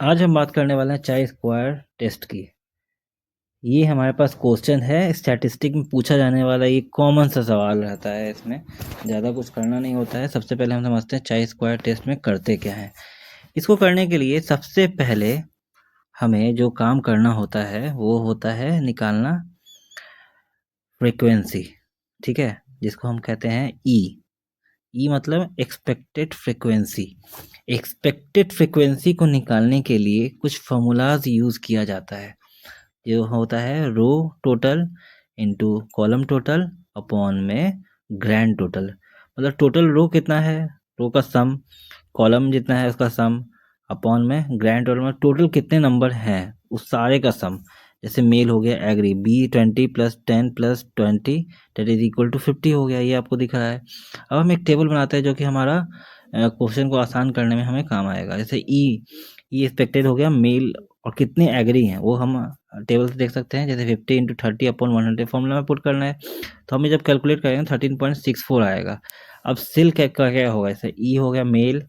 आज हम बात करने वाले हैं चाई स्क्वायर टेस्ट की। ये हमारे पास क्वेश्चन है, स्टैटिस्टिक में पूछा जाने वाला ये कॉमन सा सवाल रहता है। इसमें ज़्यादा कुछ करना नहीं होता है। सबसे पहले हम समझते हैं चाई स्क्वायर टेस्ट में करते क्या है। इसको करने के लिए सबसे पहले हमें जो काम करना होता है वो होता है निकालना फ्रीक्वेंसी, ठीक है, जिसको हम कहते हैं ई मतलब एक्सपेक्टेड फ्रीक्वेंसी। एक्सपेक्टेड फ्रीक्वेंसी को निकालने के लिए कुछ फॉर्मूलाज यूज़ किया जाता है। जो होता है row total into column total upon में ग्रैंड टोटल। मतलब टोटल रो कितना है, रो का सम, कॉलम जितना है उसका सम, अपॉन में ग्रैंड टोटल में टोटल कितने नंबर हैं उस सारे का सम। जैसे मेल हो गया agree B20 + 10 + 20 that is equal to 50 हो गया, ये आपको दिख रहा है। अब हम एक टेबल बनाते हैं जो कि हमारा क्वेश्चन को आसान करने में हमें काम आएगा। जैसे ई एक्सपेक्टेड हो गया मेल और कितने एग्री हैं वो हम टेबल से देख सकते हैं। जैसे 50 × 30 अपॉन 100 फॉर्मूला में पुट करना है, तो हमें जब कैलकुलेट करेंगे 13.64 आएगा। अब सिल क्या होगा, जैसे ई हो गया मेल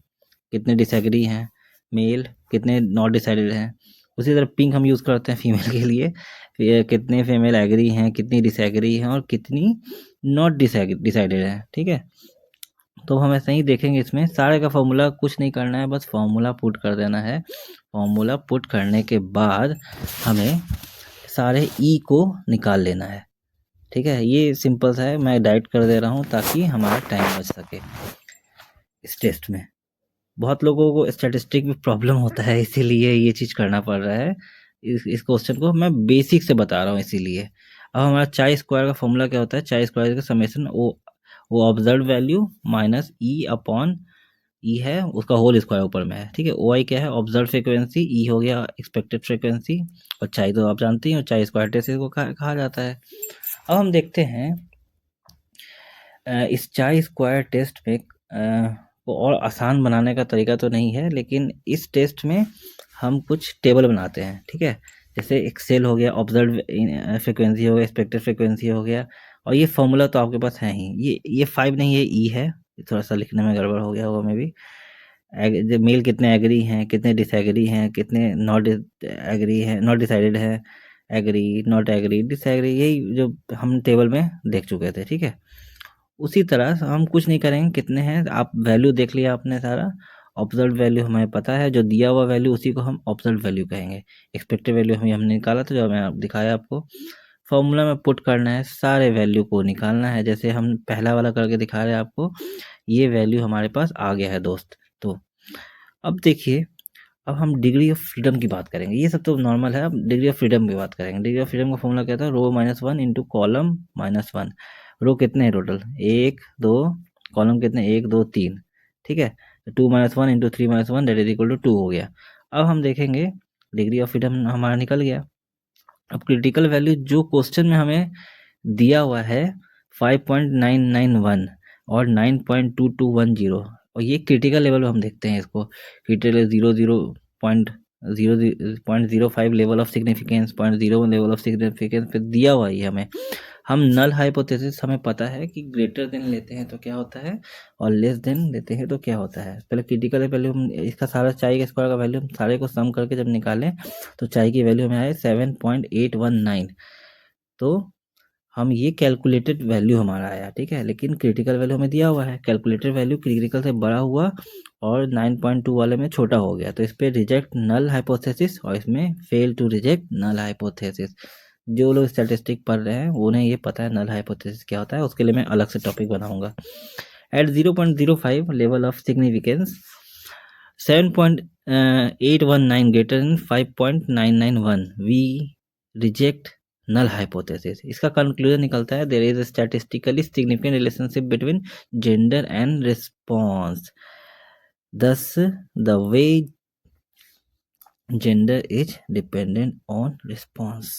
कितने डिसएग्री हैं, मेल कितने नॉट डिसाइडेड हैं। उसी तरह पिंक हम यूज़ करते हैं फीमेल के लिए, फिर कितने फीमेल एग्री हैं, कितनी डिसएग्री हैं और कितनी नॉट डिसाइडेड हैं, ठीक है। तो हम ऐसे ही देखेंगे, इसमें सारे का फॉर्मूला कुछ नहीं करना है, बस फॉर्मूला पुट कर देना है। फॉर्मूला पुट करने के बाद हमें सारे ई को निकाल लेना है, ठीक है। ये सिंपल सा है, मैं डाइट कर दे रहा हूँ ताकि हमारा टाइम बच सके। इस टेस्ट में बहुत लोगों को स्टैटिस्टिक में प्रॉब्लम होता है, इसीलिए ये चीज़ करना पड़ रहा है। इस क्वेश्चन को मैं बेसिक से बता रहा हूँ इसीलिए। अब हमारा चाई स्क्वायर का फॉर्मूला क्या होता है, चाई स्क्वायर का समेशन वो observe value minus E upon E है उसका होल स्क्वायर ऊपर में है, ठीक है। ओ आई क्या है, ऑब्जर्व फ्रीक्वेंसी, ई हो गया एक्सपेक्टेड फ्रीक्वेंसी, और चाई तो आप जानते ही हो, चाई स्क्वायर टेस्ट इसको कहा जाता है। अब हम देखते हैं इस चाई स्क्वायर टेस्ट में को और आसान बनाने का तरीका तो नहीं है, लेकिन इस टेस्ट में हम कुछ टेबल बनाते हैं, ठीक है। जैसे एक्सेल हो गया, ऑब्जर्व फ्रीक्वेंसी हो गया, एक्सपेक्टेड फ्रीक्वेंसी हो गया, और ये फॉर्मूला तो आपके पास है ही। ये 5 नहीं, ये ई है, थोड़ा सा लिखने में गड़बड़ हो गया होगा मे बी। मेल कितने एग्री हैं, कितने डिसएग्री हैं, कितने नॉट एग्री हैं, नॉट डिसाइडेड हैं, एग्री नॉट एग्री डिसएग्री, यही जो हम टेबल में देख चुके थे, ठीक है। उसी तरह हम कुछ नहीं करेंगे, कितने हैं आप वैल्यू देख लिया आपने सारा। ऑब्जर्व वैल्यू हमें पता है, जो दिया हुआ वैल्यू उसी को हम ऑब्जर्व वैल्यू कहेंगे। एक्सपेक्टेड वैल्यू हमने निकाला था, जो मैं दिखाया आपको। फॉर्मूला में पुट करना है, सारे वैल्यू को निकालना है। जैसे हम पहला वाला करके दिखा रहे हैं आपको, ये वैल्यू हमारे पास आ गया है दोस्त। तो अब देखिए, अब हम डिग्री ऑफ फ्रीडम की बात करेंगे। ये सब तो नॉर्मल है, अब डिग्री ऑफ फ्रीडम की बात करेंगे। डिग्री ऑफ फ्रीडम का फॉर्मूला क्या था, रो -1 इंटू कॉलम -1। रो कितने हैं टोटल, 1 2, कॉलम कितने 1 2 3, ठीक है। 2 -1 into 3 -1 that is equal to 2 हो गया। अब हम देखेंगे डिग्री ऑफ फ्रीडम हमारा निकल गया। अब क्रिटिकल वैल्यू जो क्वेश्चन में हमें दिया हुआ है 5.991 और 9.2210, और ये क्रिटिकल लेवल हम देखते हैं इसको। Critical 0.05 level of significance, 0.01 level of significance पे दिया हुआ है हमें। हम नल हाइपोथेसिस हमें पता है कि ग्रेटर देन लेते हैं तो क्या होता है, और लेस देन लेते हैं तो क्या होता है। पहले क्रिटिकल वैल्यू हम इसका सारा चाई का स्क्वायर का वैल्यू हम सारे को सम करके जब निकालें तो चाई की वैल्यू हमें आए 7.819। तो हम ये कैलकुलेटेड वैल्यू हमारा आया, ठीक है। लेकिन क्रिटिकल वैल्यू हमें दिया हुआ है, कैलकुलेटेड वैल्यू क्रिटिकल से बड़ा हुआ और 9.2 वाले में छोटा हो गया, तो इस पे रिजेक्ट नल हाइपोथेसिस और इसमें fail to reject null hypothesis. जो लोग स्टैटिस्टिक पढ़ रहे हैं उन्हें ये पता है नल हाइपोथेसिस क्या होता है, उसके लिए मैं अलग से टॉपिक बनाऊंगा। At 0.05 level of significance 7.819 greater than 5.991 we reject null hypothesis. इसका कंक्लूजन निकलता है there is a statistically significant relationship between gender and response, thus the way gender is dependent on response।